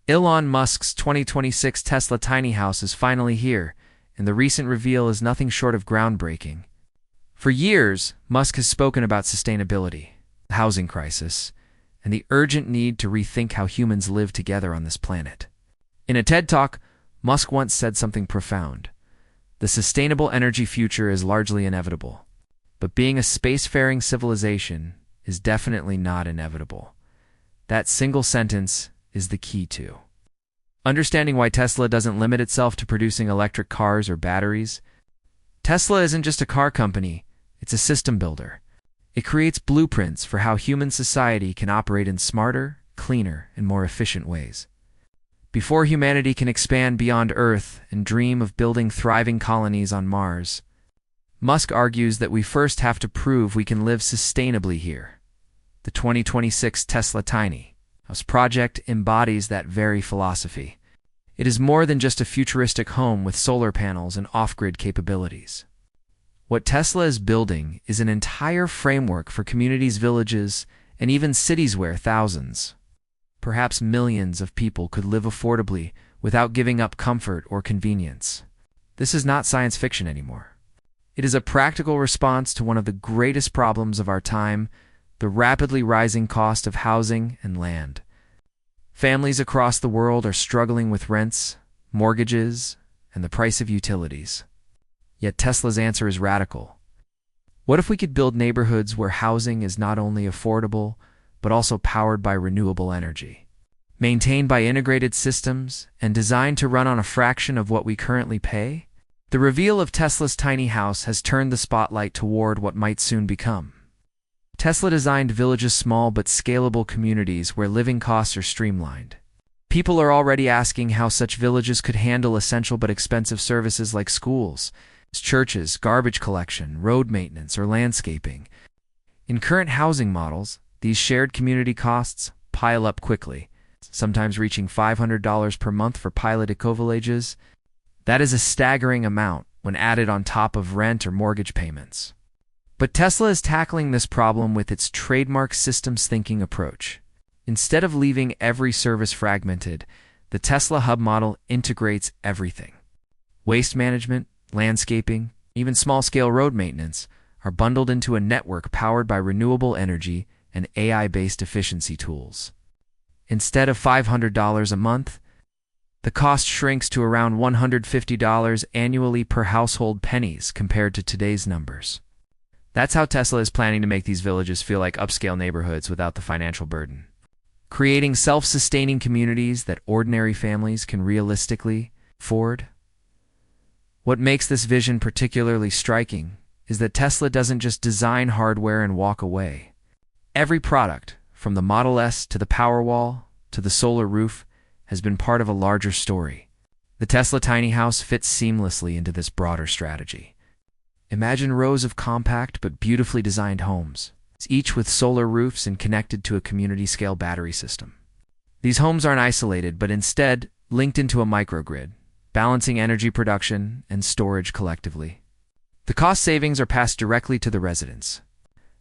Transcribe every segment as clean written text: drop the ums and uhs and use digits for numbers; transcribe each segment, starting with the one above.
Elon Musk's 2026 Tesla tiny house is finally here, and the recent reveal is nothing short of groundbreaking. For years, Musk has spoken about sustainability, the housing crisis, and the urgent need to rethink how humans live together on this planet. In a TED Talk, Musk once said something profound. The sustainable energy future is largely inevitable, but being a spacefaring civilization is definitely not inevitable. That single sentence is the key to understanding why Tesla doesn't limit itself to producing electric cars or batteries. Tesla isn't just a car company, it's a system builder. It creates blueprints for how human society can operate in smarter, cleaner, and more efficient ways. Before humanity can expand beyond Earth and dream of building thriving colonies on Mars, Musk argues that we first have to prove we can live sustainably here. The 2026 Tesla Tiny House project embodies that very philosophy. It is more than just a futuristic home with solar panels and off-grid capabilities. What Tesla is building is an entire framework for communities, villages, and even cities where thousands, perhaps millions of people could live affordably without giving up comfort or convenience. This is not science fiction anymore. It is a practical response to one of the greatest problems of our time, the rapidly rising cost of housing and land. Families across the world are struggling with rents, mortgages, and the price of utilities. Yet Tesla's answer is radical. What if we could build neighborhoods where housing is not only affordable, but also powered by renewable energy, maintained by integrated systems, and designed to run on a fraction of what we currently pay? The reveal of Tesla's tiny house has turned the spotlight toward what might soon become. Tesla designed villages, small but scalable communities where living costs are streamlined. People are already asking how such villages could handle essential but expensive services like schools, churches, garbage collection, road maintenance, or landscaping. In current housing models, these shared community costs pile up quickly, sometimes reaching $500 per month for pilot eco-villages. That is a staggering amount when added on top of rent or mortgage payments. But Tesla is tackling this problem with its trademark systems thinking approach. Instead of leaving every service fragmented, the Tesla Hub model integrates everything. Waste management, landscaping, even small-scale road maintenance are bundled into a network powered by renewable energy and AI-based efficiency tools. Instead of $500 a month, the cost shrinks to around $150 annually per household, pennies compared to today's numbers. That's how Tesla is planning to make these villages feel like upscale neighborhoods without the financial burden, creating self-sustaining communities that ordinary families can realistically afford. What makes this vision particularly striking is that Tesla doesn't just design hardware and walk away. Every product, from the Model S to the Powerwall to the solar roof, has been part of a larger story. The Tesla tiny house fits seamlessly into this broader strategy. Imagine rows of compact but beautifully designed homes, each with solar roofs and connected to a community-scale battery system. These homes aren't isolated, but instead linked into a microgrid, balancing energy production and storage collectively. The cost savings are passed directly to the residents.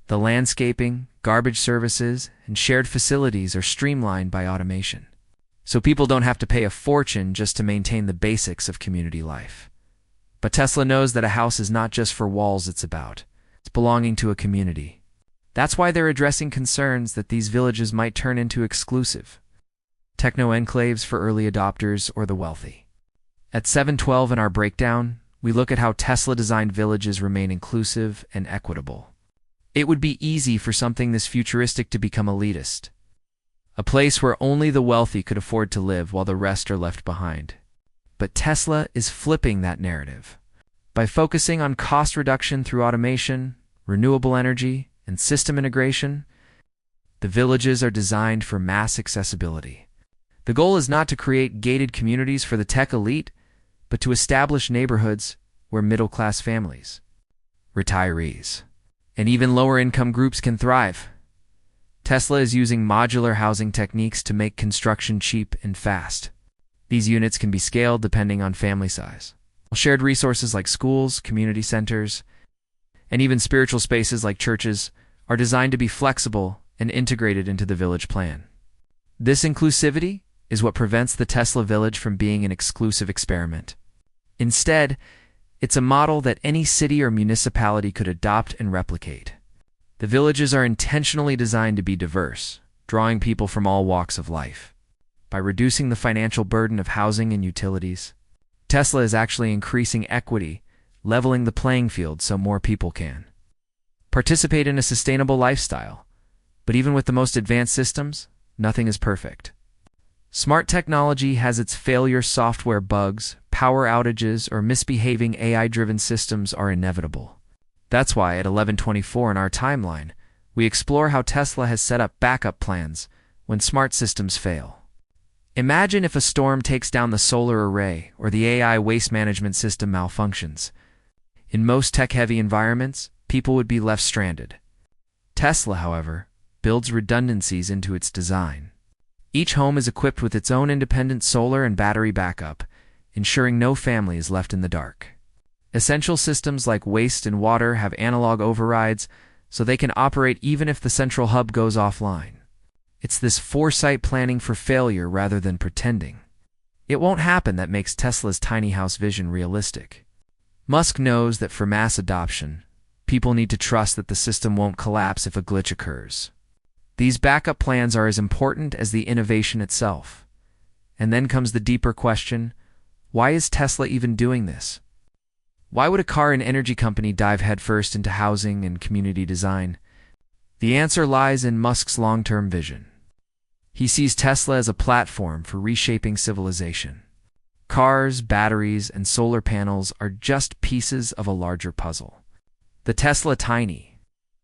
The landscaping, garbage services, and shared facilities are streamlined by automation, so people don't have to pay a fortune just to maintain the basics of community life. But Tesla knows that a house is not just for walls it's belonging to a community. That's why they're addressing concerns that these villages might turn into exclusive techno-enclaves for early adopters or the wealthy. At 7:12 in our breakdown, we look at how Tesla-designed villages remain inclusive and equitable. It would be easy for something this futuristic to become elitist, a place where only the wealthy could afford to live while the rest are left behind. But Tesla is flipping that narrative. By focusing on cost reduction through automation, renewable energy, and system integration, the villages are designed for mass accessibility. The goal is not to create gated communities for the tech elite, but to establish neighborhoods where middle-class families, retirees, and even lower-income groups can thrive. Tesla is using modular housing techniques to make construction cheap and fast. These units can be scaled depending on family size. Shared resources like schools, community centers, and even spiritual spaces like churches are designed to be flexible and integrated into the village plan. This inclusivity is what prevents the Tesla village from being an exclusive experiment. Instead, it's a model that any city or municipality could adopt and replicate. The villages are intentionally designed to be diverse, drawing people from all walks of life. By reducing the financial burden of housing and utilities, Tesla is actually increasing equity, leveling the playing field so more people can participate in a sustainable lifestyle. But even with the most advanced systems, nothing is perfect. Smart technology has its failure. Software bugs, power outages, or misbehaving AI-driven systems are inevitable. That's why at 11:24 in our timeline, we explore how Tesla has set up backup plans when smart systems fail. Imagine if a storm takes down the solar array or the AI waste management system malfunctions. In most tech-heavy environments, people would be left stranded. Tesla, however, builds redundancies into its design. Each home is equipped with its own independent solar and battery backup, ensuring no family is left in the dark. Essential systems like waste and water have analog overrides, so they can operate even if the central hub goes offline. It's this foresight planning for failure rather than pretending it won't happen that makes Tesla's tiny house vision realistic. Musk knows that for mass adoption, people need to trust that the system won't collapse if a glitch occurs. These backup plans are as important as the innovation itself. And then comes the deeper question, why is Tesla even doing this? Why would a car and energy company dive headfirst into housing and community design? The answer lies in Musk's long-term vision. He sees Tesla as a platform for reshaping civilization. Cars, batteries, and solar panels are just pieces of a larger puzzle. The Tesla tiny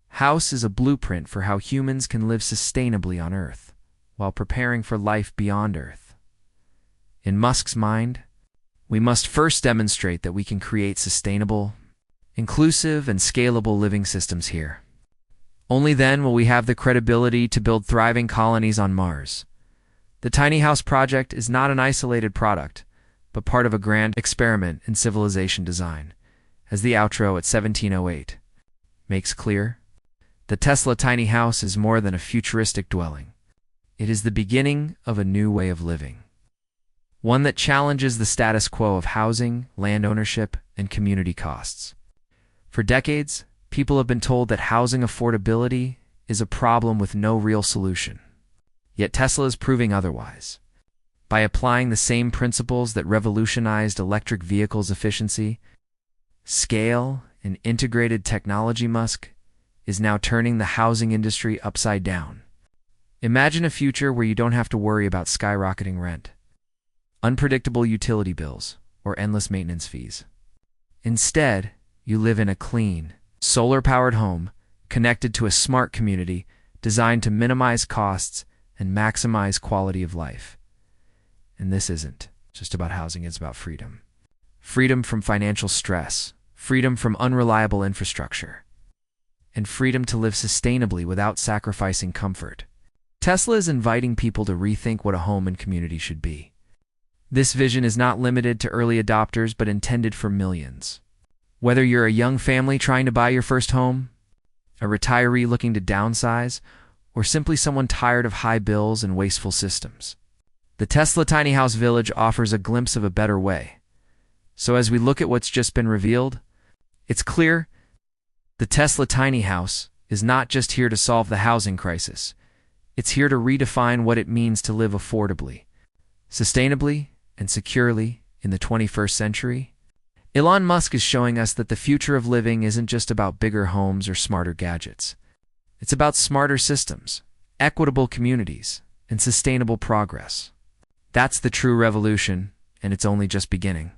house is a blueprint for how humans can live sustainably on Earth, while preparing for life beyond Earth. In Musk's mind, we must first demonstrate that we can create sustainable, inclusive, and scalable living systems here. Only then will we have the credibility to build thriving colonies on Mars. The tiny house project is not an isolated product, but part of a grand experiment in civilization design. As the outro at 1708 makes clear, the Tesla tiny house is more than a futuristic dwelling. It is the beginning of a new way of living. One that challenges the status quo of housing, land ownership, and community costs. For decades, people have been told that housing affordability is a problem with no real solution. Yet Tesla is proving otherwise. By applying the same principles that revolutionized electric vehicles' efficiency, scale, and integrated technology, Musk is now turning the housing industry upside down. Imagine a future where you don't have to worry about skyrocketing rent, unpredictable utility bills, or endless maintenance fees. Instead, you live in a clean, solar-powered home connected to a smart community designed to minimize costs and maximize quality of life. And this isn't just about housing, it's about freedom. Freedom from financial stress, freedom from unreliable infrastructure, and freedom to live sustainably without sacrificing comfort. Tesla is inviting people to rethink what a home and community should be. This vision is not limited to early adopters, but intended for millions. Whether you're a young family trying to buy your first home, a retiree looking to downsize, or simply someone tired of high bills and wasteful systems, the Tesla Tiny House Village offers a glimpse of a better way. So as we look at what's just been revealed, it's clear the Tesla Tiny House is not just here to solve the housing crisis. It's here to redefine what it means to live affordably, sustainably, and securely in the 21st century. Elon Musk is showing us that the future of living isn't just about bigger homes or smarter gadgets. It's about smarter systems, equitable communities, and sustainable progress. That's the true revolution, and it's only just beginning.